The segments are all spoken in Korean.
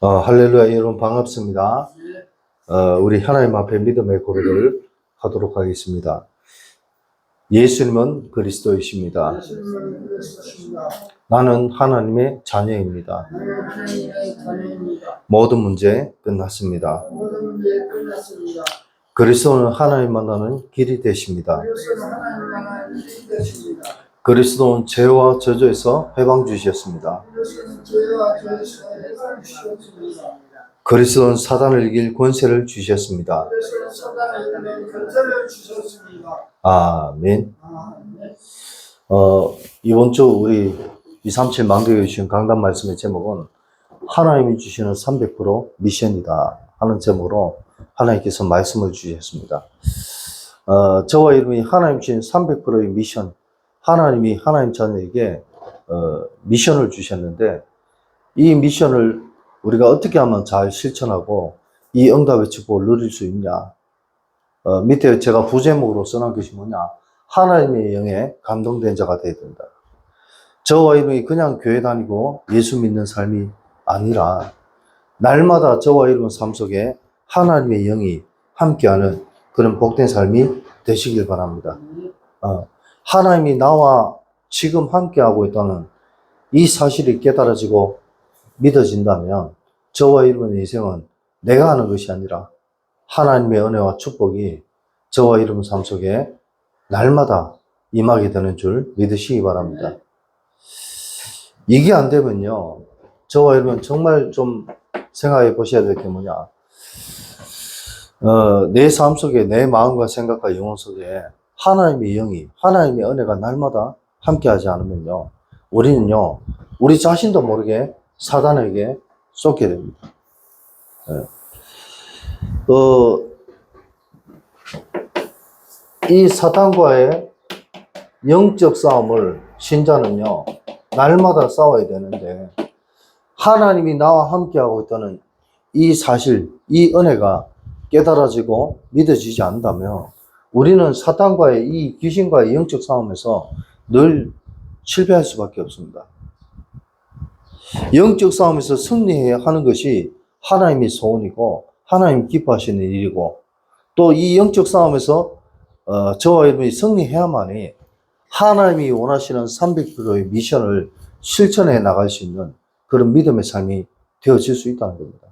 할렐루야, 여러분 반갑습니다. 우리 하나님 앞에 믿음의 고백을 하도록 하겠습니다. 예수님은 그리스도이십니다. 나는 하나님의 자녀입니다. 모든 문제 끝났습니다. 그리스도는 하나님 만나는 길이 되십니다. 그리스도는 죄와 저주에서 해방 주셨습니다. 그리스도는 사단을 이길 권세를 주셨습니다. 아멘. 이번 주 우리 237 망대교회 주신 강단 말씀의 제목은 하나님이 주시는 300% 미션이다 하는 제목으로 하나님께서 말씀을 주셨습니다. 저와 여러분이 하나님 주신 300%의 미션, 하나님이 하나님 자녀에게 미션을 주셨는데 이 미션을 우리가 어떻게 하면 잘 실천하고 이 응답의 축복을 누릴 수 있냐. 밑에 제가 부제목으로 써놓은 것이 뭐냐. 하나님의 영에 감동된 자가 되어야 된다. 저와 여러분이 그냥 교회 다니고 예수 믿는 삶이 아니라 날마다 저와 여러분 삶 속에 하나님의 영이 함께하는 그런 복된 삶이 되시길 바랍니다. 하나님이 나와 지금 함께하고 있다는 이 사실이 깨달아지고 믿어진다면 저와 여러분의 인생은 내가 하는 것이 아니라 하나님의 은혜와 축복이 저와 여러분 삶 속에 날마다 임하게 되는 줄 믿으시기 바랍니다. 이게 안 되면요, 저와 여러분 정말 좀 생각해 보셔야 될 게 뭐냐. 내 삶 속에 내 마음과 생각과 영혼 속에 하나님의 영이, 하나님의 은혜가 날마다 함께하지 않으면요, 우리는요, 우리 자신도 모르게 사단에게 쏟게 됩니다. 이 사탄과의 영적 싸움을 신자는요, 날마다 싸워야 되는데, 하나님이 나와 함께하고 있다는 이 사실, 이 은혜가 깨달아지고 믿어지지 않는다면, 우리는 사탄과의 이 귀신과의 영적 싸움에서 늘 실패할 수밖에 없습니다. 영적 싸움에서 승리해야 하는 것이 하나님의 소원이고 하나님 기뻐하시는 일이고, 또 이 영적 싸움에서 저와 여러분이 승리해야만이 하나님이 원하시는 300%의 미션을 실천해 나갈 수 있는 그런 믿음의 삶이 되어질 수 있다는 겁니다.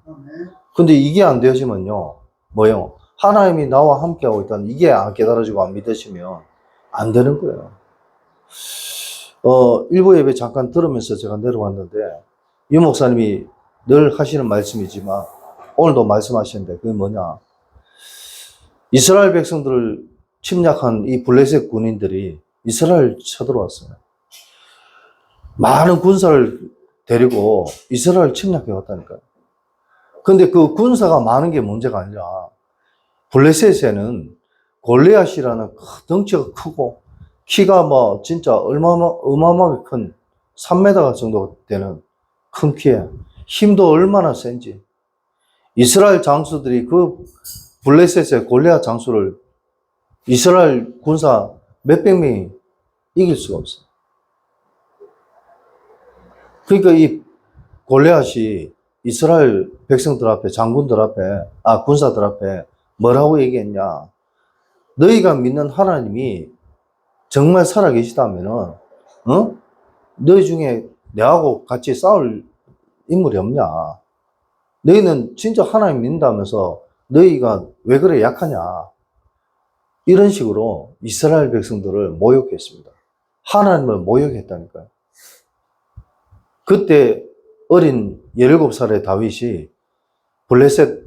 근데 이게 안 되어지면요, 뭐요? 하나님이 나와 함께하고 있다는 이게 안 깨달아지고 안 믿으시면 안 되는 거예요. 일부 예배 잠깐 들으면서 제가 내려왔는데, 유 목사님이 늘 하시는 말씀이지만 오늘도 말씀하시는데 그게 뭐냐. 이스라엘 백성들을 침략한 이 블레셋 군인들이 이스라엘 쳐들어왔어요. 많은 군사를 데리고 이스라엘 침략해 왔다니까요. 근데 그 군사가 많은 게 문제가 아니라 블레셋에는 골리앗이라는 덩치가 크고 키가 뭐 진짜 어마어마하게 큰 3m 정도 되는 큰 키에 힘도 얼마나 센지 이스라엘 장수들이 그 블레셋의 골리앗 장수를 이스라엘 군사 몇백 명이 이길 수가 없어요. 그러니까 이 골리앗이 이스라엘 백성들 앞에, 장군들 앞에, 군사들 앞에 뭐라고 얘기했냐. 너희가 믿는 하나님이 정말 살아계시다면은, 너희 중에 내하고 같이 싸울 인물이 없냐. 너희는 진짜 하나님 믿는다면서 너희가 왜 그래 약하냐. 이런 식으로 이스라엘 백성들을 모욕했습니다. 하나님을 모욕했다니까요. 그때 어린 17살의 다윗이 블레셋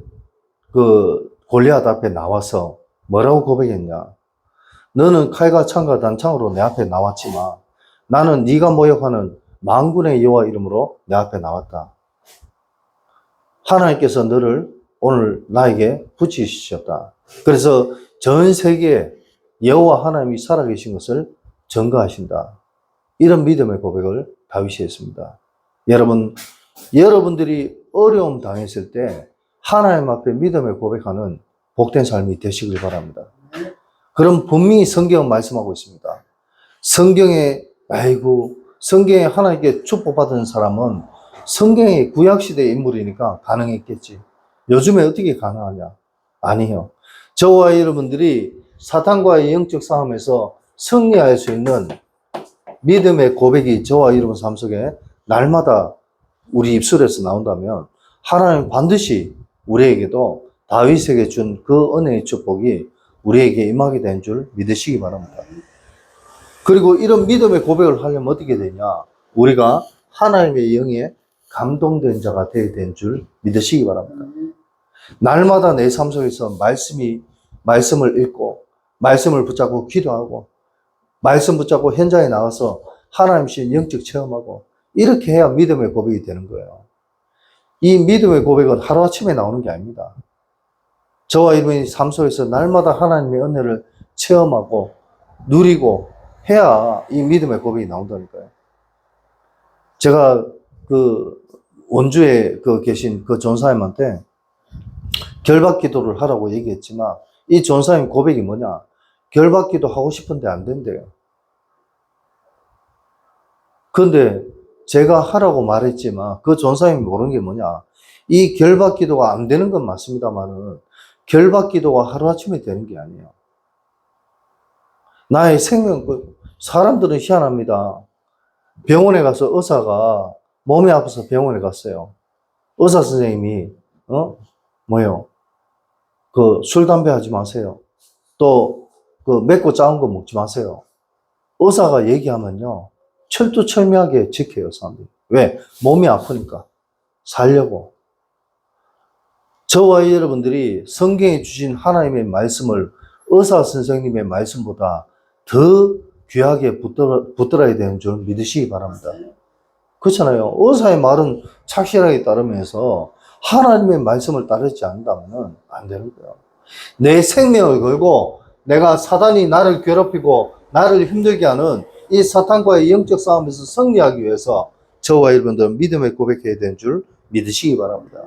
그 골리앗 앞에 나와서 뭐라고 고백했냐. 너는 칼과 창과 단창으로 내 앞에 나왔지만 나는 네가 모욕하는 만군의 여호와 이름으로 내 앞에 나왔다. 하나님께서 너를 오늘 나에게 붙이셨다. 그래서 전 세계에 여호와 하나님이 살아계신 것을 증거하신다. 이런 믿음의 고백을 다윗이 했습니다. 여러분들이 어려움 당했을 때 하나님 앞에 믿음의 고백하는 복된 삶이 되시길 바랍니다. 그럼 분명히 성경은 말씀하고 있습니다. 성경에 하나님께 축복받은 사람은 성경의 구약시대의 인물이니까 가능했겠지. 요즘에 어떻게 가능하냐? 아니에요. 저와 여러분들이 사탄과의 영적 싸움에서 승리할 수 있는 믿음의 고백이 저와 여러분 삶 속에 날마다 우리 입술에서 나온다면 하나님 반드시 우리에게도 다윗에게 준 그 은혜의 축복이 우리에게 임하게 된 줄 믿으시기 바랍니다. 그리고 이런 믿음의 고백을 하려면 어떻게 되냐? 우리가 하나님의 영에 감동된 자가 되어야 된 줄 믿으시기 바랍니다. 날마다 내 삶 속에서 말씀을 읽고, 말씀을 붙잡고 기도하고, 말씀 붙잡고 현장에 나가서 하나님 신 영적 체험하고, 이렇게 해야 믿음의 고백이 되는 거예요. 이 믿음의 고백은 하루아침에 나오는 게 아닙니다. 저와 여러분이 삶 속에서 날마다 하나님의 은혜를 체험하고, 누리고 해야 이 믿음의 고백이 나온다니까요. 제가 원주에 계신 그 전사님한테 결박 기도를 하라고 얘기했지만, 이 전사님 고백이 뭐냐? 결박 기도 하고 싶은데 안 된대요. 그런데 제가 하라고 말했지만 그 전사님이 모르는 게 뭐냐? 이 결박 기도가 안 되는 건 맞습니다만은 결박 기도가 하루아침에 되는 게 아니에요. 나의 생명, 사람들은 희한합니다. 병원에 가서 의사가 몸이 아파서 병원에 갔어요. 의사 선생님이 술, 담배 하지 마세요. 또 맵고 짜은 거 먹지 마세요. 의사가 얘기하면요, 철두철미하게 지켜요, 사람들이. 왜? 몸이 아프니까. 살려고. 저와 여러분들이 성경에 주신 하나님의 말씀을 의사 선생님의 말씀보다 더 귀하게 붙들어야 되는 줄 믿으시기 바랍니다. 그렇잖아요. 의사의 말은 착실하게 따르면서 하나님의 말씀을 따르지 않는다면 안 되는 거예요. 내 생명을 걸고 내가 사단이 나를 괴롭히고 나를 힘들게 하는 이 사탄과의 영적 싸움에서 승리하기 위해서 저와 여러분들은 믿음의 고백해야 되는 줄 믿으시기 바랍니다.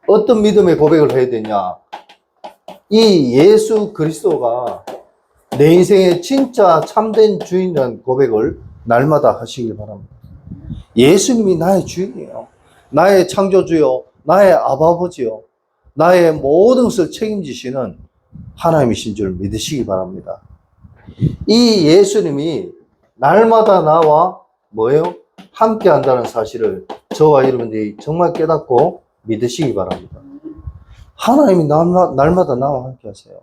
어떤 믿음의 고백을 해야 되냐? 이 예수 그리스도가 내 인생의 진짜 참된 주인이라는 고백을 날마다 하시길 바랍니다. 예수님이 나의 주인이에요. 나의 창조주요, 나의 아버지요, 나의 모든 것을 책임지시는 하나님이신 줄 믿으시기 바랍니다. 이 예수님이 날마다 나와 함께 한다는 사실을 저와 여러분들이 정말 깨닫고 믿으시기 바랍니다. 하나님이 날마다 나와 함께 하세요.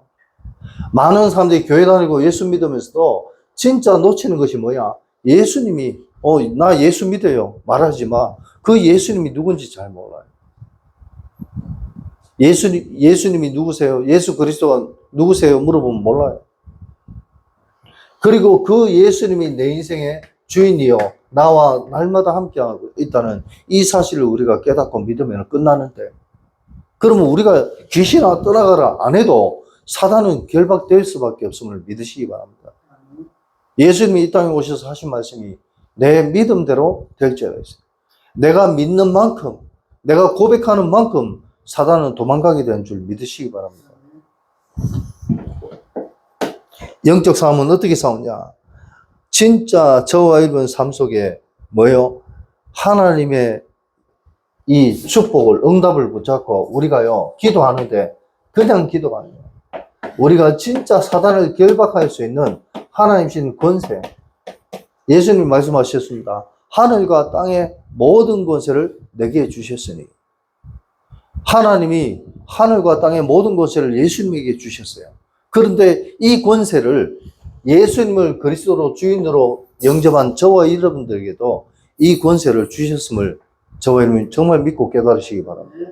많은 사람들이 교회 다니고 예수 믿으면서도 진짜 놓치는 것이 뭐야? 예수님이 나 예수 믿어요 말하지 마. 그 예수님이 누군지 잘 몰라요. 예수님이 누구세요? 예수 그리스도가 누구세요? 물어보면 몰라요. 그리고 그 예수님이 내 인생의 주인이요, 나와 날마다 함께하고 있다는 이 사실을 우리가 깨닫고 믿으면 끝나는데, 그러면 우리가 귀신아 떠나가라 안 해도 사단은 결박될 수밖에 없음을 믿으시기 바랍니다. 예수님이 이 땅에 오셔서 하신 말씀이 내 믿음대로 될지어다 있어요. 내가 믿는 만큼, 내가 고백하는 만큼 사단은 도망가게 되는 줄 믿으시기 바랍니다. 영적 싸움은 어떻게 싸우냐? 진짜 저와 여러분 삶 속에 하나님의 이 축복을, 응답을 붙잡고 우리가요, 기도하는데 그냥 기도가 아니에요. 우리가 진짜 사단을 결박할 수 있는 하나님이신 권세. 예수님이 말씀하셨습니다. 하늘과 땅의 모든 권세를 내게 주셨으니. 하나님이 하늘과 땅의 모든 권세를 예수님에게 주셨어요. 그런데 이 권세를 예수님을 그리스도로 주인으로 영접한 저와 여러분들에게도 이 권세를 주셨음을 저와 여러분이 정말 믿고 깨달으시기 바랍니다.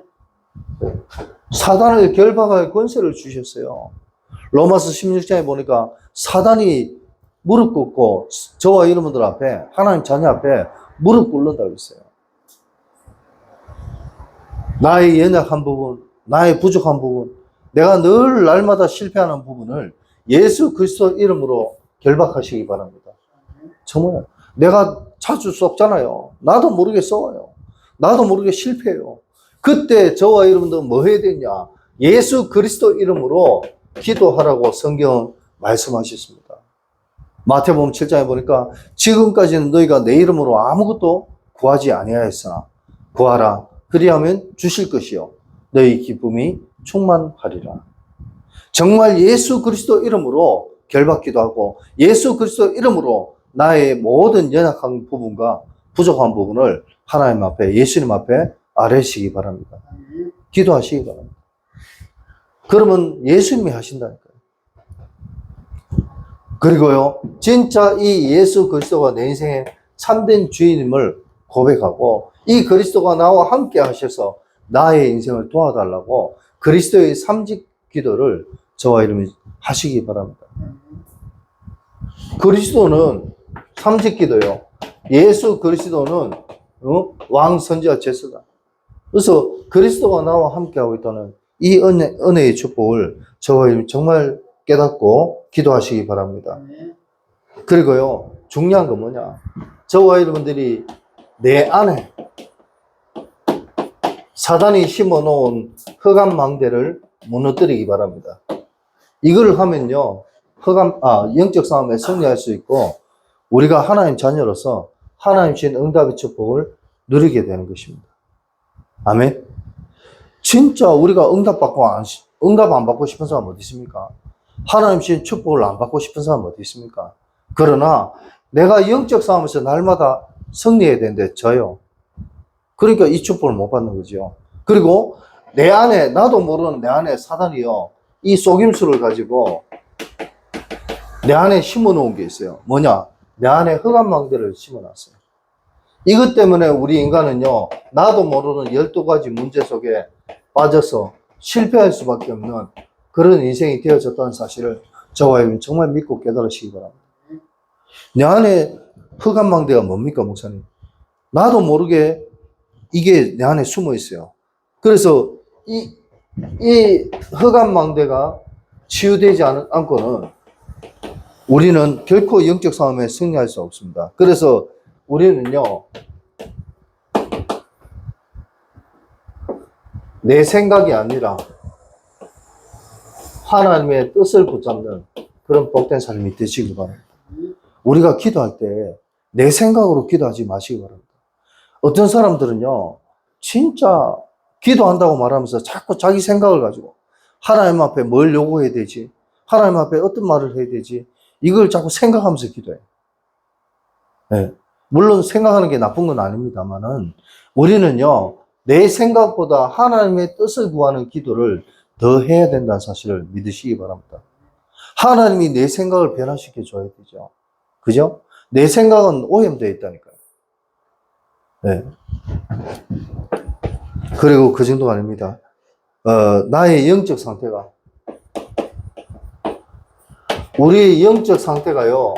사단을 결박할 권세를 주셨어요. 로마서 16장에 보니까 사단이 무릎 꿇고 저와 여러분들 앞에, 하나님 자녀 앞에 무릎 꿇는다고 했어요. 나의 연약한 부분, 나의 부족한 부분, 내가 늘 날마다 실패하는 부분을 예수 그리스도 이름으로 결박하시기 바랍니다. 정말 내가 자주 썩잖아요. 나도 모르게 썩어요. 나도 모르게 실패해요. 그때 저와 여러분들은 뭐 해야 되냐? 예수 그리스도 이름으로 기도하라고 성경 말씀하셨습니다. 마태복음 7장에 보니까 지금까지는 너희가 내 이름으로 아무것도 구하지 아니하였으나 구하라. 그리하면 주실 것이요 너희 기쁨이 충만하리라. 정말 예수 그리스도 이름으로 결받기도 하고 예수 그리스도 이름으로 나의 모든 연약한 부분과 부족한 부분을 하나님 앞에, 예수님 앞에 아뢰시기 바랍니다. 기도하시기 바랍니다. 그러면 예수님이 하신다니까요. 그리고요, 진짜 이 예수 그리스도가 내 인생의 참된 주인임을 고백하고 이 그리스도가 나와 함께 하셔서 나의 인생을 도와달라고 그리스도의 삼직 기도를 저와 이름이 하시기 바랍니다. 그리스도는 삼직 기도요. 예수 그리스도는 왕, 선지자, 제사다. 그래서 그리스도가 나와 함께하고 있다는 이 은혜의 축복을 저와 이름이 정말 깨닫고 기도하시기 바랍니다. 그리고요, 중요한 건 뭐냐? 저와 여러분들이 내 안에 사단이 심어놓은 흑암 망대를 무너뜨리기 바랍니다. 이걸 하면요, 영적 싸움에 승리할 수 있고, 우리가 하나님 자녀로서 하나님 주신 응답의 축복을 누리게 되는 것입니다. 아멘. 진짜 우리가 응답 안 받고 싶은 사람 어디 있습니까? 하나님 주신 축복을 안 받고 싶은 사람 어디 있습니까? 그러나 내가 영적 싸움에서 날마다 승리해야 되는데 져요. 그러니까 이 축복을 못 받는 거죠. 그리고 내 안에, 나도 모르는 내 안에 사단이요, 이 속임수를 가지고 내 안에 심어 놓은 게 있어요. 뭐냐? 내 안에 흑암 망대를 심어 놨어요. 이것 때문에 우리 인간은요, 나도 모르는 12가지 문제 속에 빠져서 실패할 수밖에 없는 그런 인생이 되어졌다는 사실을 저와 여러분 정말 믿고 깨달으시기 바랍니다. 내 안에 흑암 망대가 뭡니까, 목사님? 나도 모르게 이게 내 안에 숨어 있어요. 그래서 이 흑암 망대가 치유되지 않고는 우리는 결코 영적 싸움에 승리할 수 없습니다. 그래서 우리는요, 내 생각이 아니라 하나님의 뜻을 붙잡는 그런 복된 삶이 되시기 바랍니다. 우리가 기도할 때 내 생각으로 기도하지 마시기 바랍니다. 어떤 사람들은요, 진짜 기도한다고 말하면서 자꾸 자기 생각을 가지고 하나님 앞에 뭘 요구해야 되지? 하나님 앞에 어떤 말을 해야 되지? 이걸 자꾸 생각하면서 기도해요. 네. 물론 생각하는 게 나쁜 건 아닙니다만은 우리는요, 내 생각보다 하나님의 뜻을 구하는 기도를 더 해야 된다는 사실을 믿으시기 바랍니다. 하나님이 내 생각을 변화시켜 줘야 되죠. 그죠? 내 생각은 오염되어 있다니까요. 네. 그리고 그 정도가 아닙니다. 나의 영적 상태가, 우리의 영적 상태가요,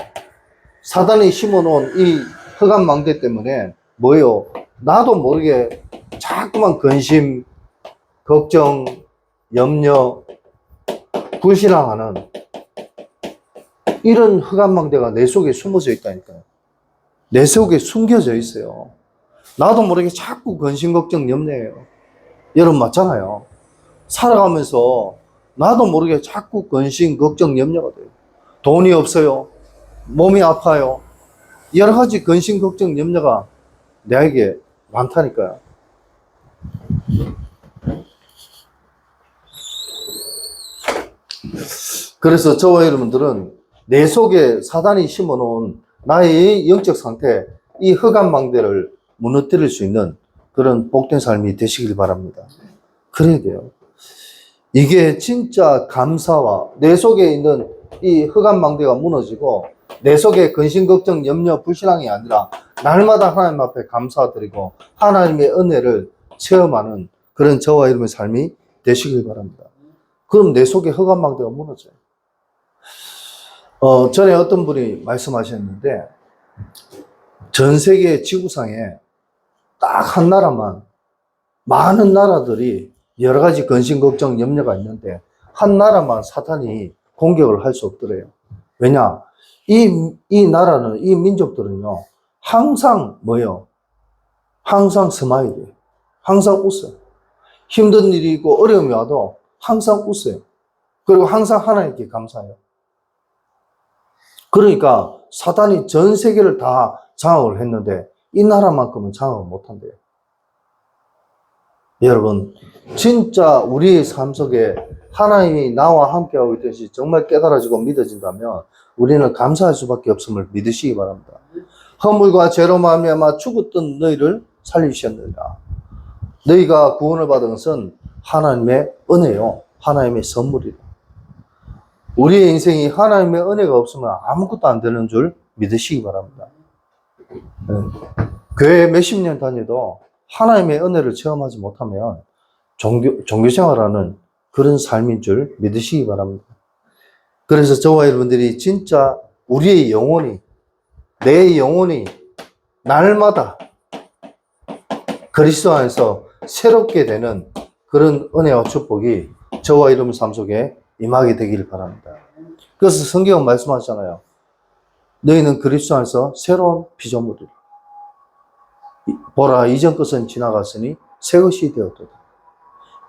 사단이 심어놓은 이 흑암 망대 때문에 뭐예요? 나도 모르게 자꾸만 근심, 걱정, 염려, 불신앙하는 이런 흑암 망대가 내 속에 숨어져 있다니까요. 내 속에 숨겨져 있어요. 나도 모르게 자꾸 근심, 걱정, 염려해요. 여러분 맞잖아요. 살아가면서 나도 모르게 자꾸 근심, 걱정, 염려가 돼요. 돈이 없어요. 몸이 아파요. 여러 가지 근심, 걱정, 염려가 나에게 많다니까요. 그래서 저와 여러분들은 내 속에 사단이 심어놓은 나의 영적 상태, 이 흑암 망대를 무너뜨릴 수 있는 그런 복된 삶이 되시길 바랍니다. 그래야 돼요. 이게 진짜 감사와 내 속에 있는 이 흑암 망대가 무너지고 내 속에 근심, 걱정, 염려, 불신앙이 아니라 날마다 하나님 앞에 감사드리고 하나님의 은혜를 체험하는 그런 저와 여러분의 삶이 되시길 바랍니다. 그럼 내 속에 흑암 망대가 무너져요. 전에 어떤 분이 말씀하셨는데, 전 세계 지구상에 딱 한 나라만, 많은 나라들이 여러 가지 근심, 걱정, 염려가 있는데, 한 나라만 사탄이 공격을 할 수 없더래요. 왜냐? 이 나라는, 이 민족들은요, 항상 뭐예요? 항상 스마일이에요. 항상 웃어요. 힘든 일이 있고 어려움이 와도 항상 웃어요. 그리고 항상 하나님께 감사해요. 그러니까 사단이 전 세계를 다 장악을 했는데 이 나라만큼은 장악을 못한대요. 여러분, 진짜 우리의 삶 속에 하나님이 나와 함께하고 있듯이 정말 깨달아지고 믿어진다면 우리는 감사할 수밖에 없음을 믿으시기 바랍니다. 허물과 죄로 말미암아 죽었던 너희를 살리셨느니라. 너희가 구원을 받은 것은 하나님의 은혜요, 하나님의 선물이다. 우리의 인생이 하나님의 은혜가 없으면 아무것도 안 되는 줄 믿으시기 바랍니다. 교회 몇십 년 다녀도 하나님의 은혜를 체험하지 못하면 종교 생활하는 그런 삶인 줄 믿으시기 바랍니다. 그래서 저와 여러분들이 진짜 우리의 영혼이, 내 영혼이 날마다 그리스도 안에서 새롭게 되는 그런 은혜와 축복이 저와 여러분 삶 속에 임하게 되기를 바랍니다. 그래서 성경은 말씀하잖아요. 너희는 그리스도 안에서 새로운 피조물이라. 보라, 이전 것은 지나갔으니 새 것이 되었도다.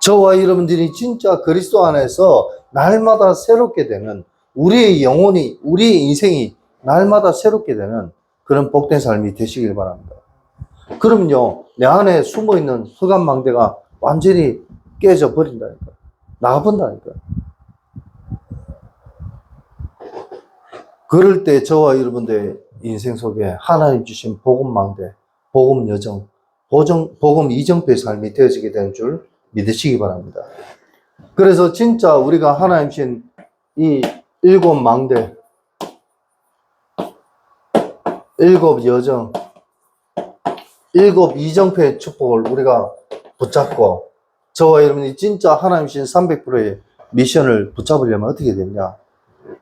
저와 여러분들이 진짜 그리스도 안에서 날마다 새롭게 되는, 우리의 영혼이, 우리의 인생이 날마다 새롭게 되는 그런 복된 삶이 되시길 바랍니다. 그러면요, 내 안에 숨어있는 흑암망대가 완전히 깨져 버린다니까. 나가본다니까. 그럴 때 저와 여러분들의 인생 속에 하나님 주신 복음망대, 복음여정, 복음 이정표의 삶이 되어지게 되는 줄 믿으시기 바랍니다. 그래서 진짜 우리가 하나님 주신 이 7망대, 7여정, 7이정표의 축복을 우리가 붙잡고 저와 여러분이 진짜 하나님 주신 300%의 미션을 붙잡으려면 어떻게 되냐?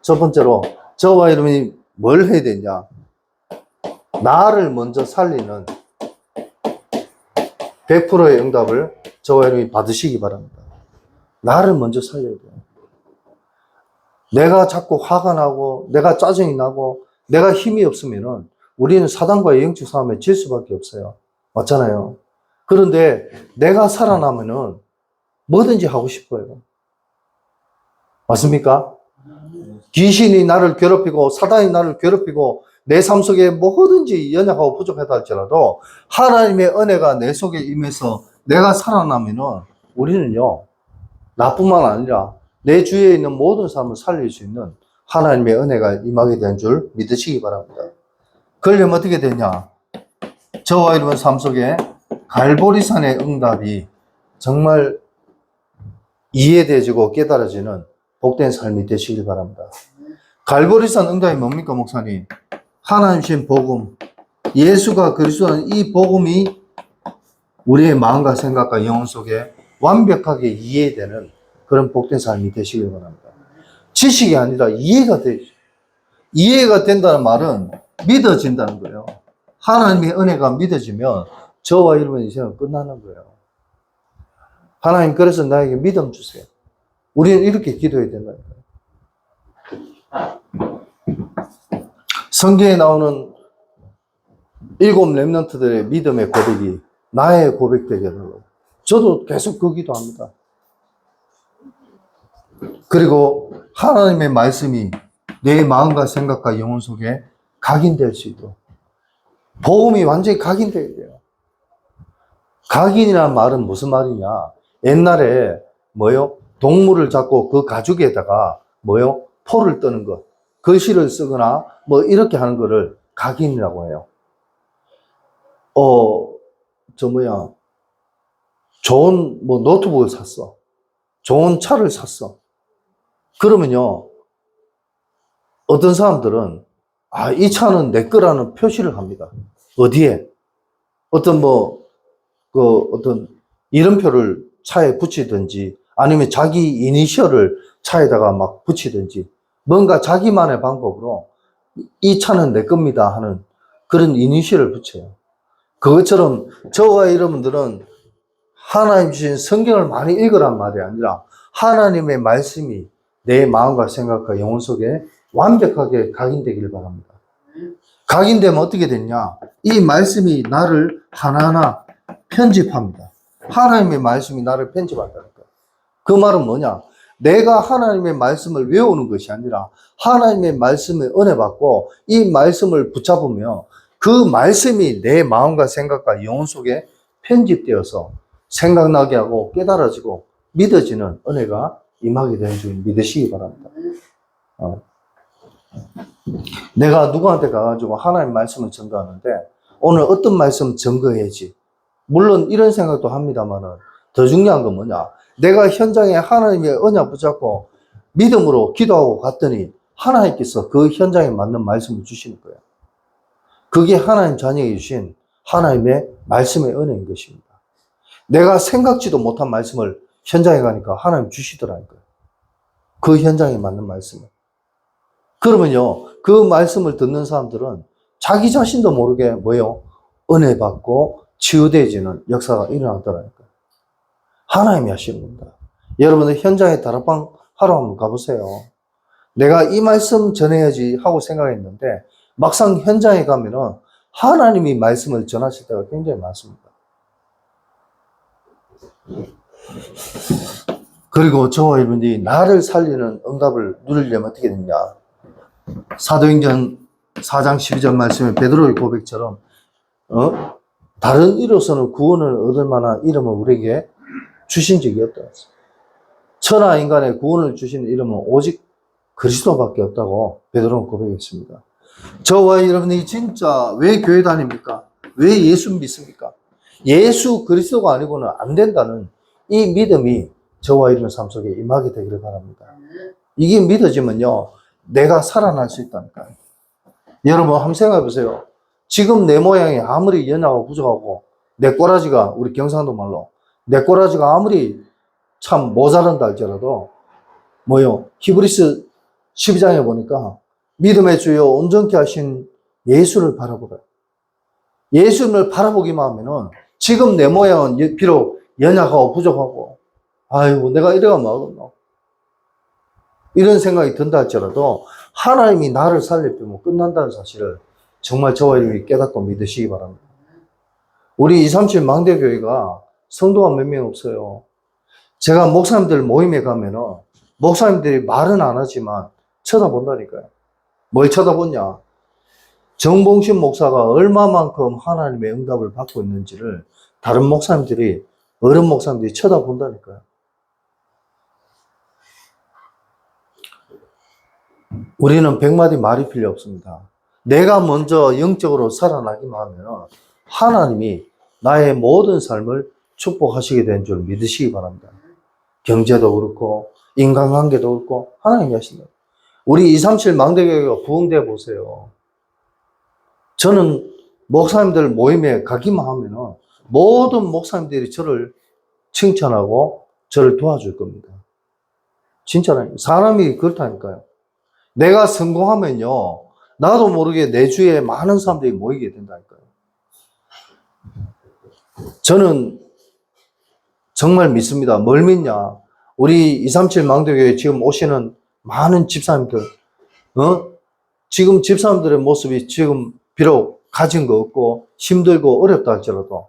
첫 번째로 저와 여러분이 뭘 해야 되냐? 나를 먼저 살리는 100%의 응답을 저와 여러분이 받으시기 바랍니다. 나를 먼저 살려야 돼요. 내가 자꾸 화가 나고 내가 짜증이 나고 내가 힘이 없으면은 우리는 사단과의 영적 싸움에 질 수밖에 없어요. 맞잖아요. 그런데 내가 살아나면은 뭐든지 하고 싶어요. 맞습니까? 귀신이 나를 괴롭히고 사단이 나를 괴롭히고 내 삶 속에 뭐든지 연약하고 부족하다 할지라도 하나님의 은혜가 내 속에 임해서 내가 살아나면은 우리는요, 나뿐만 아니라 내 주위에 있는 모든 사람을 살릴 수 있는 하나님의 은혜가 임하게 된 줄 믿으시기 바랍니다. 그러려면 어떻게 되냐? 저와 여러분 삶 속에 갈보리산의 응답이 정말 이해되어지고 깨달아지는 복된 삶이 되시길 바랍니다. 갈보리산 응답이 뭡니까, 목사님? 하나님 주신 복음, 예수가 그리스도는 이 복음이 우리의 마음과 생각과 영혼 속에 완벽하게 이해되는 그런 복된 삶이 되시길 바랍니다. 지식이 아니라 이해가 되죠. 이해가 된다는 말은 믿어진다는 거예요. 하나님의 은혜가 믿어지면 저와 여러분의 인생은 끝나는 거예요. 하나님, 그래서 나에게 믿음 주세요. 우리는 이렇게 기도해야 된다니까요. 성경에 나오는 7 렘넌트들의 믿음의 고백이 나의 고백 되게 하려고 저도 계속 그 기도합니다. 그리고 하나님의 말씀이 내 마음과 생각과 영혼 속에 각인될 수 있도록 복음이 완전히 각인돼야 돼요. 각인이라는 말은 무슨 말이냐? 옛날에 뭐요? 동물을 잡고 그 가죽에다가 뭐요? 포를 뜨는 것, 글씨를 쓰거나 뭐 이렇게 하는 거를 각인이라고 해요. 좋은 뭐 노트북을 샀어. 좋은 차를 샀어. 그러면요, 어떤 사람들은 이 차는 내 거라는 표시를 합니다. 어디에? 어떤 이름표를 차에 붙이든지 아니면 자기 이니셜을 차에다가 막 붙이든지 뭔가 자기만의 방법으로 이 차는 내 겁니다 하는 그런 이니셜을 붙여요. 그것처럼 저와 여러분들은 하나님 주신 성경을 많이 읽으란 말이 아니라 하나님의 말씀이 내 마음과 생각과 영혼 속에 완벽하게 각인되기를 바랍니다. 각인되면 어떻게 됐냐? 이 말씀이 나를 하나하나 편집합니다. 하나님의 말씀이 나를 편집한다니까. 그 말은 뭐냐? 내가 하나님의 말씀을 외우는 것이 아니라 하나님의 말씀에 은혜 받고 이 말씀을 붙잡으며 그 말씀이 내 마음과 생각과 영혼 속에 편집되어서 생각나게 하고 깨달아지고 믿어지는 은혜가 임하게 되는 줄 믿으시기 바랍니다. 내가 누구한테 가가지고 하나님 말씀을 전가하는데 오늘 어떤 말씀 전거해야지. 물론 이런 생각도 합니다만은 더 중요한 건 뭐냐? 내가 현장에 하나님의 언약 붙잡고 믿음으로 기도하고 갔더니 하나님께서 그 현장에 맞는 말씀을 주시는 거예요. 그게 하나님 자녀에게 주신 하나님의 말씀의 은혜인 것입니다. 내가 생각지도 못한 말씀을 현장에 가니까 하나님 주시더라니까요. 그 현장에 맞는 말씀을. 그러면요, 그 말씀을 듣는 사람들은 자기 자신도 모르게 뭐요? 은혜 받고 치유되어지는 역사가 일어나더라니까요. 하나님이 하시는 겁니다. 여러분들 현장에 다락방 하러 한번 가보세요. 내가 이 말씀 전해야지 하고 생각했는데 막상 현장에 가면은 하나님이 말씀을 전하실 때가 굉장히 많습니다. 그리고 저와 여러분이 나를 살리는 응답을 누리려면 어떻게 되냐? 사도행전 4장 12절 말씀에 베드로의 고백처럼 다른 이로서는 구원을 얻을 만한 이름을 우리에게 주신 적이 없다. 천하 인간의 구원을 주신 이름은 오직 그리스도밖에 없다고 베드로는 고백했습니다. 저와 여러분이 진짜 왜 교회 다닙니까? 왜 예수 믿습니까? 예수 그리스도가 아니고는 안 된다는 이 믿음이 저와 여러분 삶 속에 임하게 되기를 바랍니다. 이게 믿어지면요, 내가 살아날 수 있다니까요. 여러분 한번 생각해 보세요. 지금 내 모양이 아무리 연약하고 부족하고 내 꼬라지가, 우리 경상도 말로 내 꼬라지가 아무리 참 모자란다 할지라도 뭐요? 히브리서 12장에 보니까 믿음의 주요 온전케 하신 예수를 바라보라. 예수를 바라보기만 하면은 지금 내 모양은 비록 연약하고 부족하고 아이고 내가 이래가면 어떡하나 이런 생각이 든다 할지라도 하나님이 나를 살리면 끝난다는 사실을 정말 저와 여러분이 깨닫고 믿으시기 바랍니다. 우리 237 망대교회가 성도가 몇 명 없어요. 제가 목사님들 모임에 가면은 목사님들이 말은 안 하지만 쳐다본다니까요. 뭘 쳐다보냐? 정봉신 목사가 얼마만큼 하나님의 응답을 받고 있는지를 다른 목사님들이, 어른 목사님들이 쳐다본다니까요. 우리는 100마디 말이 필요 없습니다. 내가 먼저 영적으로 살아나기만 하면 하나님이 나의 모든 삶을 축복하시게 된 줄 믿으시기 바랍니다. 경제도 그렇고 인간관계도 그렇고 하나님이 하신다. 우리 237 망대교회가 부흥돼 보세요. 저는 목사님들 모임에 가기만 하면은 모든 목사님들이 저를 칭찬하고 저를 도와줄 겁니다. 진짜로 사람이 그렇다니까요. 내가 성공하면요, 나도 모르게 내 주위에 많은 사람들이 모이게 된다니까요. 저는 정말 믿습니다. 뭘 믿냐? 우리 237 망대교회 지금 오시는 많은 집사님들, 지금 집사님들의 모습이 지금 비록 가진 거 없고 힘들고 어렵다 할지라도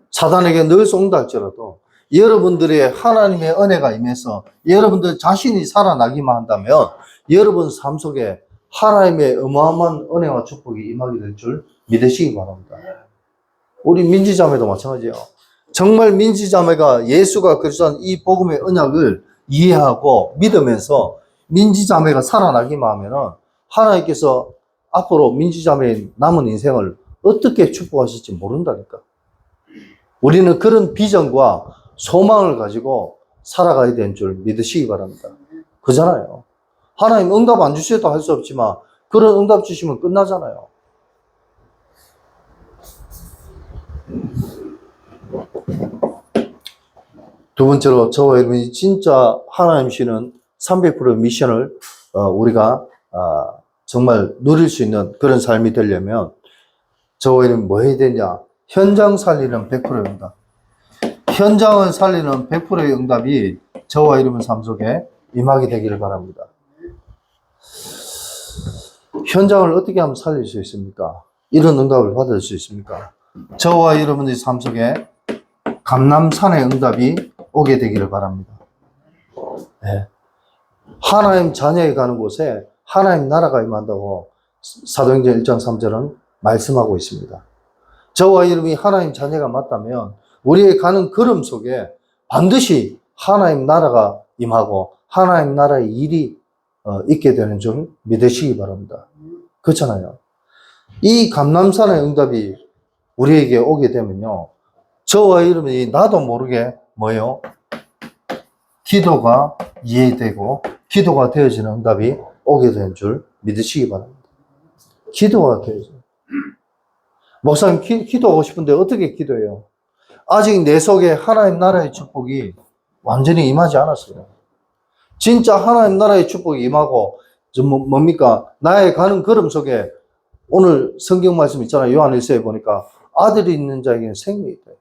사단에게 늘 쏜다 할지라도 여러분들의 하나님의 은혜가 임해서 여러분들 자신이 살아나기만 한다면 여러분 삶 속에 하나님의 어마어마한 은혜와 축복이 임하게 될 줄 믿으시기 바랍니다. 우리 민지자매도 마찬가지예요. 정말 민지자매가 예수가 그리스도한 이 복음의 언약을 이해하고 믿으면서 민지자매가 살아나기만 하면은 하나님께서 앞으로 민지자매의 남은 인생을 어떻게 축복하실지 모른다니까. 우리는 그런 비전과 소망을 가지고 살아가야 되는 줄 믿으시기 바랍니다. 그잖아요. 하나님 응답 안 주셔도 할 수 없지만 그런 응답 주시면 끝나잖아요. 두 번째로 저와 여러분이 진짜 하나님 주시는 300% 미션을 우리가 정말 누릴 수 있는 그런 삶이 되려면 저와 여러분 뭐 해야 되냐? 현장 살리는 100%의 응답. 현장을 살리는 100%의 응답이 저와 여러분 삶 속에 임하게 되기를 바랍니다. 현장을 어떻게 하면 살릴 수 있습니까? 이런 응답을 받을 수 있습니까? 저와 여러분의 삶 속에 감람산의 응답이 오게 되기를 바랍니다. 네. 하나님 자녀에 가는 곳에 하나님 나라가 임한다고 사도행전 1장 3절은 말씀하고 있습니다. 저와 여러분이 하나님 자녀가 맞다면 우리의 가는 걸음 속에 반드시 하나님 나라가 임하고 하나님 나라의 일이 있게 되는 줄 믿으시기 바랍니다. 그렇잖아요. 이 감람산의 응답이 우리에게 오게 되면요, 저와 여러분이 나도 모르게 뭐요? 기도가 이해되고 기도가 되어지는 응답이 오게 되는 줄 믿으시기 바랍니다. 기도가 되어져요. 목사님 기도하고 싶은데 어떻게 기도해요? 아직 내 속에 하나님 나라의 축복이 완전히 임하지 않았어요. 진짜 하나님 나라의 축복이 임하고 뭡니까? 나의 가는 걸음 속에 오늘 성경 말씀 있잖아요. 요한일서에 보니까 아들이 있는 자에게는 생명이 있다.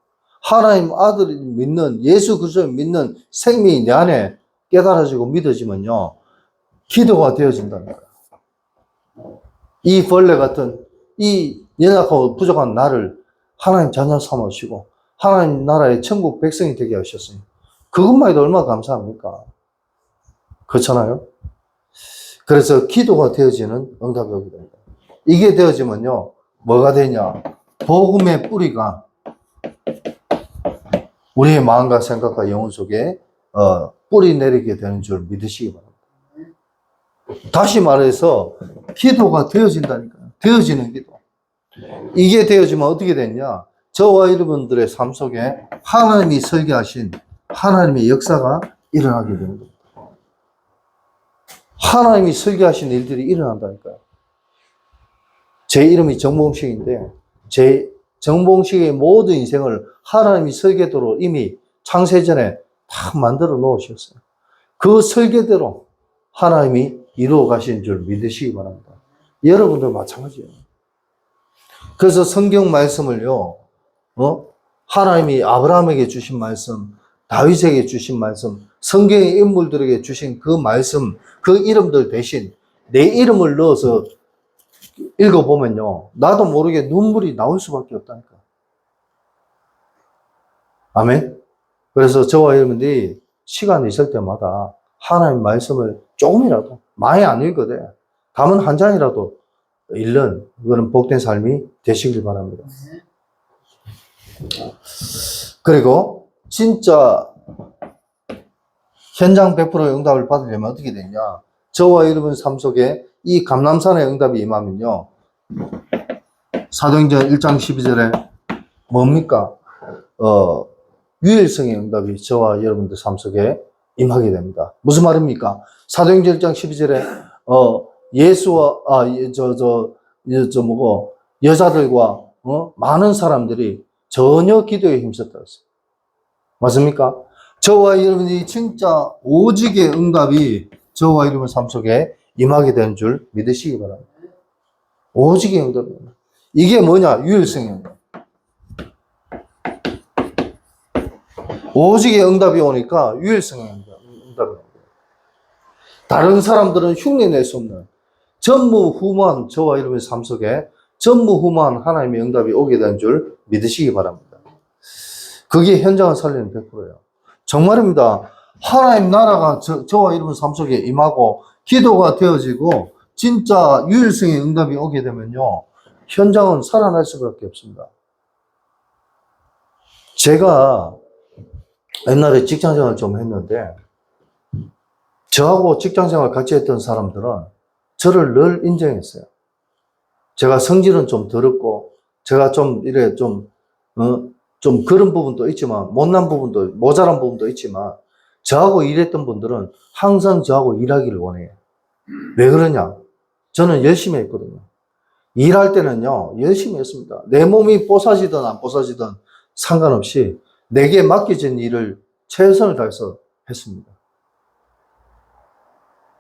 하나님 아들을 믿는, 예수 그리스도를 믿는 생명이 내 안에 깨달아지고 믿어지면요, 기도가 되어진다는 거예요. 이 벌레 같은 이 연약하고 부족한 나를 하나님 자녀 삼으시고 하나님 나라의 천국 백성이 되게 하셨으니 그것만 해도 얼마나 감사합니까? 그렇잖아요? 그래서 기도가 되어지는 응답이 오게 됩니다. 이게 되어지면요, 뭐가 되냐? 복음의 뿌리가 우리의 마음과 생각과 영혼 속에 뿌리 내리게 되는 줄 믿으시기 바랍니다. 다시 말해서 기도가 되어진다니까요. 되어지는 기도. 이게 되어지면 어떻게 되냐? 저와 여러분들의 삶 속에 하나님이 설계하신 하나님의 역사가 일어나게 됩니다. 하나님이 설계하신 일들이 일어난다니까요. 제 이름이 정봉식인데 제 정봉식의 모든 인생을 하나님이 설계대로 이미 창세전에 다 만들어 놓으셨어요. 그 설계대로 하나님이 이루어 가신 줄 믿으시기 바랍니다. 여러분도 마찬가지예요. 그래서 성경 말씀을요, 하나님이 아브라함에게 주신 말씀, 다윗에게 주신 말씀, 성경의 인물들에게 주신 그 말씀, 그 이름들 대신 내 이름을 넣어서 읽어보면요, 나도 모르게 눈물이 나올 수밖에 없다니까. 아멘? 그래서 저와 여러분들이 시간이 있을 때마다 하나님 말씀을 조금이라도, 많이 안 읽어도 돼. 담은 한 장이라도 읽는 그런 복된 삶이 되시길 바랍니다. 그리고 진짜 현장 100%의 응답을 받으려면 어떻게 되냐? 저와 여러분 삶 속에 이 감람산의 응답이 임하면요, 사도행전 1장 12절에 뭡니까? 유일성의 응답이 저와 여러분들 삶 속에 임하게 됩니다. 무슨 말입니까? 사도행전 1장 12절에 예수와 여자들과 많은 사람들이 전혀 기도에 힘썼다 했어요. 맞습니까? 저와 여러분이 진짜 오직의 응답이 저와 여러분 삶 속에 임하게 되는 줄 믿으시기 바랍니다. 오직의 응답입니다. 이게 뭐냐? 유일성의 응답. 오직의 응답이 오니까 유일성의 응답입니다. 다른 사람들은 흉내낼 수 없는 전무후무한 저와 여러분의 삶 속에 전무후무한 하나님의 응답이 오게 된 줄 믿으시기 바랍니다. 그게 현장을 살리는 100%예요. 정말입니다. 하나님 나라가 저와 여러분 삶 속에 임하고 기도가 되어지고 진짜 유일성의 응답이 오게 되면요, 현장은 살아날 수밖에 없습니다. 제가 옛날에 직장생활 좀 했는데 저하고 직장생활 같이 했던 사람들은 저를 늘 인정했어요. 제가 성질은 좀 더럽고 제가 좀 이래 좀 그런 부분도 있지만 못난 부분도 모자란 부분도 있지만 저하고 일했던 분들은 항상 저하고 일하기를 원해요. 왜 그러냐? 저는 열심히 했거든요. 일할 때는요, 열심히 했습니다. 내 몸이 뽀사지든 안 뽀사지든 상관없이 내게 맡겨진 일을 최선을 다해서 했습니다.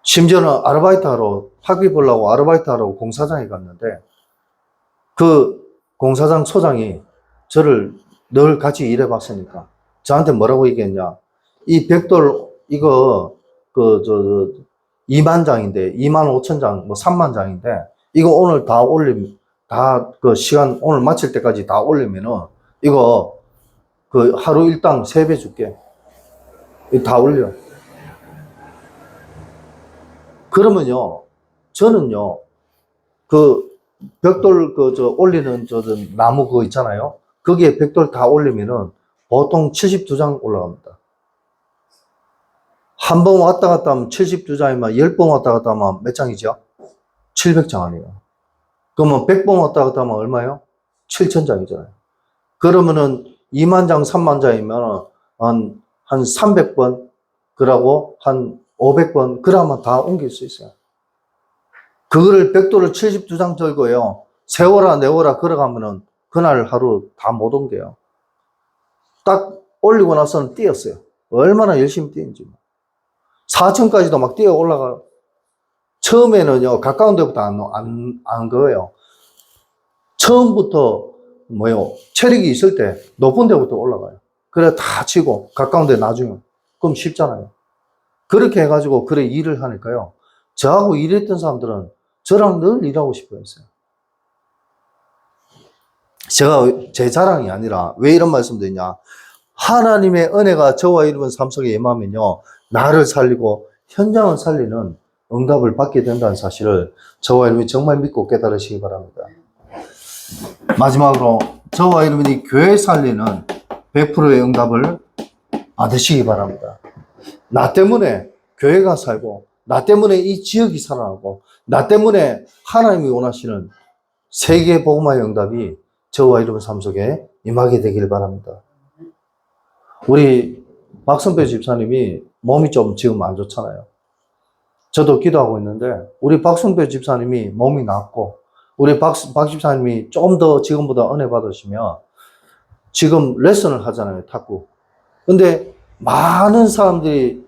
심지어는 학비 벌려고 아르바이트 하러 공사장에 갔는데 그 공사장 소장이 저를 늘 같이 일해봤으니까 저한테 뭐라고 얘기했냐? 이 벽돌 이거 2만 장인데 2만 5천 장, 뭐 3만 장인데 이거 오늘 다 올리면 다 그 시간 오늘 마칠 때까지 다 올리면은 이거 그 하루 일당 3배 줄게. 이거 다 올려. 그러면요, 저는요, 그 벽돌 올리는 나무 그거 있잖아요. 거기에 벽돌 다 올리면은 보통 72장 올라갑니다. 한 번 왔다 갔다 하면 72장이면 10번 왔다 갔다 하면 몇 장이죠? 700장 아니에요. 그러면 100번 왔다 갔다 하면 얼마예요? 7000장이잖아요. 그러면은 2만 장, 3만 장이면 한 300번, 그러고 한 500번, 그러면 다 옮길 수 있어요. 그거를 벽돌을 72장 들고요. 세워라, 내워라, 걸어가면은 그날 하루 다 못 옮겨요. 딱 올리고 나서는 뛰었어요. 얼마나 열심히 뛰는지. 4층까지도 막 뛰어 올라가. 처음에는요, 가까운 데부터 안 거예요. 처음부터, 체력이 있을 때 높은 데부터 올라가요. 그래, 다 치고, 가까운 데 나중에. 그럼 쉽잖아요. 그렇게 해가지고, 그래, 일을 하니까요. 저하고 일했던 사람들은 저랑 늘 일하고 싶어 했어요. 제가 제 자랑이 아니라 왜 이런 말씀 드리냐. 하나님의 은혜가 저와 여러분 삶 속에 임하면요. 나를 살리고 현장을 살리는 응답을 받게 된다는 사실을 저와 여러분이 정말 믿고 깨달으시기 바랍니다. 마지막으로 저와 여러분이 교회 살리는 100%의 응답을 받으시기 바랍니다. 나 때문에 교회가 살고 나 때문에 이 지역이 살아나고 나 때문에 하나님이 원하시는 세계 복음화의 응답이 저와 여러분 삶 속에 임하게 되길 바랍니다. 우리 박선배 집사님이 몸이 좀 지금 안 좋잖아요. 저도 기도하고 있는데 우리 박선배 집사님이 몸이 낫고 우리 박 집사님이 좀 더 지금보다 은혜 받으시면 지금 레슨을 하잖아요. 탁구. 근데 많은 사람들이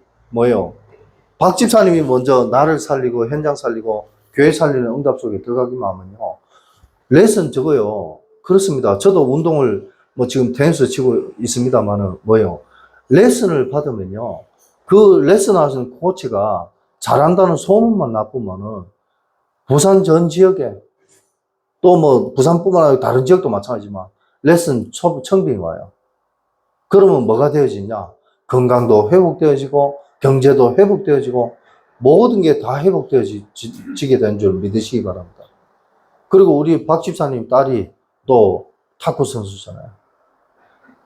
박 집사님이 먼저 나를 살리고 현장 살리고 교회 살리는 응답 속에 들어가기만 하면요. 레슨 저거요. 그렇습니다. 저도 운동을 지금 테니스 치고 있습니다만은 레슨을 받으면요. 그 레슨 하시는 코치가 잘한다는 소문만 나쁘면은 부산 전 지역에 또 부산뿐만 아니라 다른 지역도 마찬가지지만 레슨 청빙이 와요. 그러면 뭐가 되어지냐? 건강도 회복되어지고 경제도 회복되어지고 모든 게 다 회복되어지게 된 줄 믿으시기 바랍니다. 그리고 우리 박 집사님 딸이 또 탁구 선수잖아요.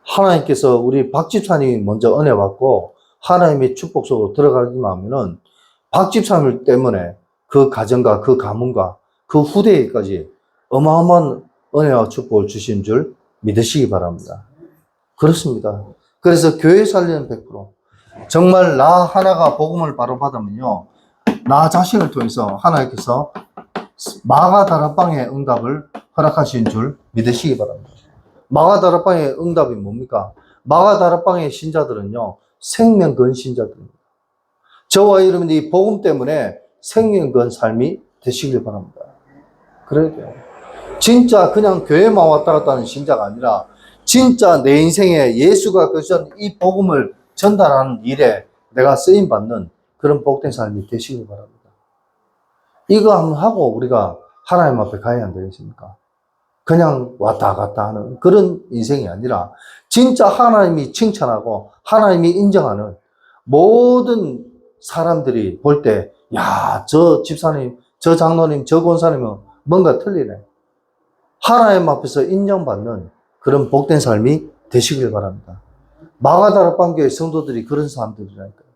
하나님께서 우리 박 집사님이 먼저 은혜 받고 하나님의 축복 속으로 들어가기만 하면은 박 집사님 때문에 그 가정과 그 가문과 그 후대에까지 어마어마한 은혜와 축복을 주신 줄 믿으시기 바랍니다. 그렇습니다. 그래서 교회 살리는 100%. 정말 나 하나가 복음을 바로 받으면요. 나 자신을 통해서 하나님께서 마가다락방의 응답을 허락하신 줄 믿으시기 바랍니다. 마가다락방의 응답이 뭡니까? 마가다락방의 신자들은요. 생명건 신자들입니다. 저와 여러분이 복음 때문에 생명건 삶이 되시길 바랍니다. 그래야 돼요. 진짜 그냥 교회만 왔다 갔다 하는 신자가 아니라 진짜 내 인생에 예수가 주신 이 복음을 전달하는 일에 내가 쓰임받는 그런 복된 삶이 되시길 바랍니다. 이거 한번 하고 우리가 하나님 앞에 가야 안 되겠습니까? 그냥 왔다 갔다 하는 그런 인생이 아니라 진짜 하나님이 칭찬하고 하나님이 인정하는 모든 사람들이 볼 때 야, 저 집사님, 저 장로님, 저 권사님은 뭔가 틀리네. 하나님 앞에서 인정받는 그런 복된 삶이 되시길 바랍니다. 마가다락방교회 성도들이 그런 사람들이라니까요.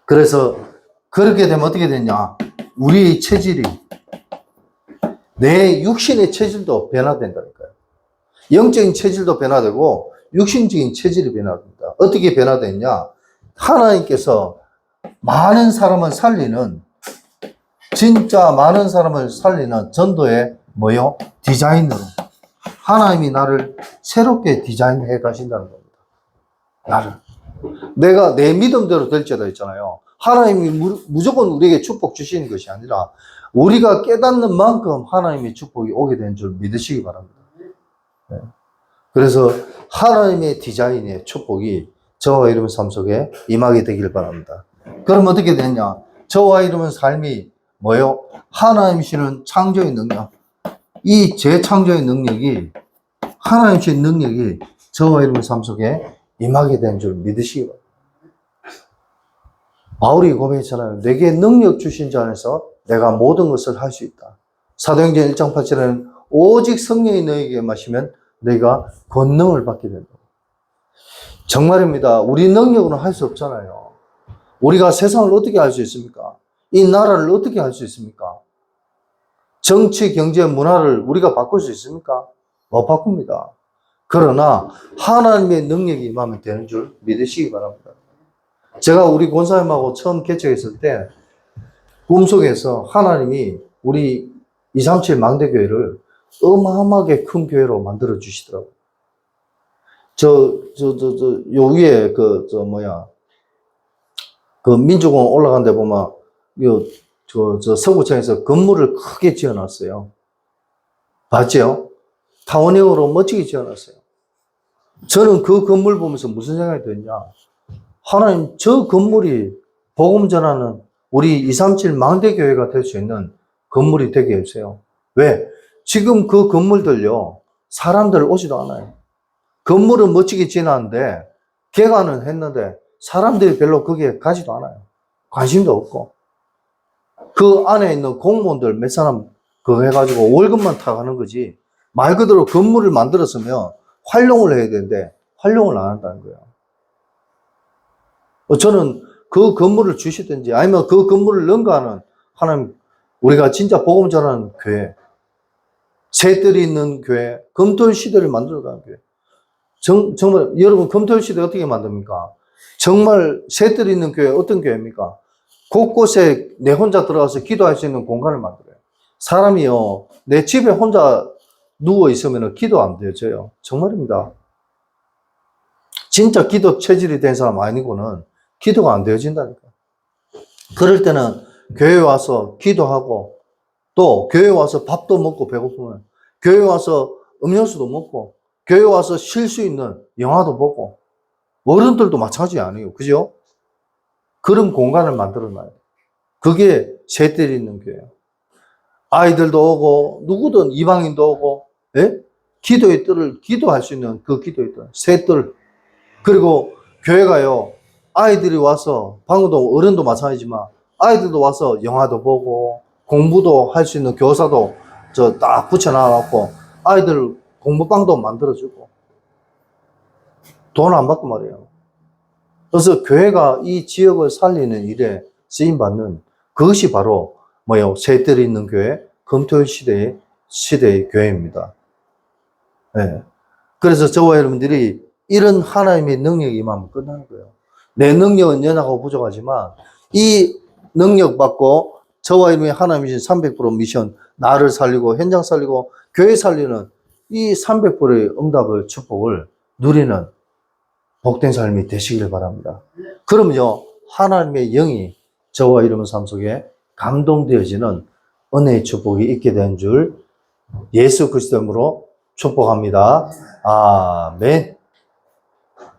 그래서 그렇게 되면 어떻게 되냐? 우리의 체질이 내 육신의 체질도 변화된다니까요. 영적인 체질도 변화되고 육신적인 체질이 변화됩니다. 어떻게 변화됐냐? 하나님께서 많은 사람을 살리는 진짜 많은 사람을 살리는 전도의 디자인으로 하나님이 나를 새롭게 디자인해 가신다는 겁니다. 나를. 내가 내 믿음대로 될지어다 했잖아요. 하나님이 무조건 우리에게 축복 주시는 것이 아니라 우리가 깨닫는 만큼 하나님의 축복이 오게 된 줄 믿으시기 바랍니다. 네. 그래서 하나님의 디자인의 축복이 저와 여러분 삶 속에 임하게 되길 바랍니다. 그럼 어떻게 되냐? 저와 여러분 삶이 하나님 주시는 창조의 능력, 이 재창조의 능력이 하나님 주신 능력이 저와 여러분 삶 속에 임하게 된 줄 믿으시기 바랍니다. 바울이 고백했잖아요. 내게 능력 주신 자 안에서 내가 모든 것을 할 수 있다. 사도행전 1장 8절에는 오직 성령이 너에게 마시면 너희가 권능을 받게 된다. 정말입니다. 우리 능력으로는 할 수 없잖아요. 우리가 세상을 어떻게 할 수 있습니까? 이 나라를 어떻게 할 수 있습니까? 정치, 경제, 문화를 우리가 바꿀 수 있습니까? 못 바꿉니다. 그러나 하나님의 능력이 임하면 되는 줄 믿으시기 바랍니다. 제가 우리 권사님하고 처음 개척했을 때 꿈속에서 하나님이 우리 237 망대교회를 어마어마하게 큰 교회로 만들어 주시더라고요. 요 위에 그 민주공원 올라간 데 보면 서구청에서 건물을 크게 지어놨어요. 봤죠? 타원형으로 멋지게 지어놨어요. 저는 그 건물 보면서 무슨 생각이 드냐. 하나님, 저 건물이 복음 전하는 우리 237 망대교회가 될 수 있는 건물이 되게 해주세요. 왜? 지금 그 건물들요, 사람들 오지도 않아요. 건물은 멋지게 지어놨는데, 개관은 했는데, 사람들이 별로 거기에 가지도 않아요. 관심도 없고. 그 안에 있는 공무원들 몇 사람 그거 해가지고 월급만 타가는 거지. 말 그대로 건물을 만들었으면 활용을 해야 되는데, 활용을 안 한다는 거예요. 저는 그 건물을 주시든지 아니면 그 건물을 능가하는 하나님, 우리가 진짜 복음 전하는 교회, 새들이 있는 교회, 금토일 시대를 만들어가는 교회. 정말 여러분, 금토일 시대 어떻게 만듭니까? 정말 새들이 있는 교회 어떤 교회입니까? 곳곳에 내 혼자 들어가서 기도할 수 있는 공간을 만들어요. 사람이요, 내 집에 혼자 누워 있으면 기도 안 되어져요. 정말입니다. 진짜 기도 체질이 된 사람 아니고는 기도가 안 되어진다니까. 그럴 때는 교회 와서 기도하고, 또 교회 와서 밥도 먹고 배고프면, 교회 와서 음료수도 먹고, 교회 와서 쉴 수 있는 영화도 보고, 어른들도 마찬가지 아니에요. 그죠? 그런 공간을 만들어놔요. 그게 새들이 있는 교회예요. 아이들도 오고, 누구든 이방인도 오고, 예? 기도의 뜰을 기도할 수 있는 그 기도의 뜰, 새뜰. 그리고 교회가요, 아이들이 와서, 방금도 어른도 마찬가지지만, 아이들도 와서 영화도 보고, 공부도 할 수 있는 교사도 딱 붙여놔갖고, 아이들 공부방도 만들어주고, 돈 안 받고 말이에요. 그래서 교회가 이 지역을 살리는 일에 쓰임받는 그것이 바로 뭐예요? 새들이 있는 교회, 금토일 시대의 교회입니다. 네. 그래서 저와 여러분들이 이런 하나님의 능력이 임하면 끝나는 거예요. 내 능력은 연약하고 부족하지만 이 능력 받고 저와 여러분이 하나님이 주신 300% 미션, 나를 살리고 현장 살리고 교회 살리는 이 300%의 응답을, 축복을 누리는 복된 삶이 되시길 바랍니다. 그러면요, 하나님의 영이 저와 여러분 삶 속에 감동되어지는 은혜의 축복이 있게 된 줄 예수 그리스도 이름으로 축복합니다. 아멘.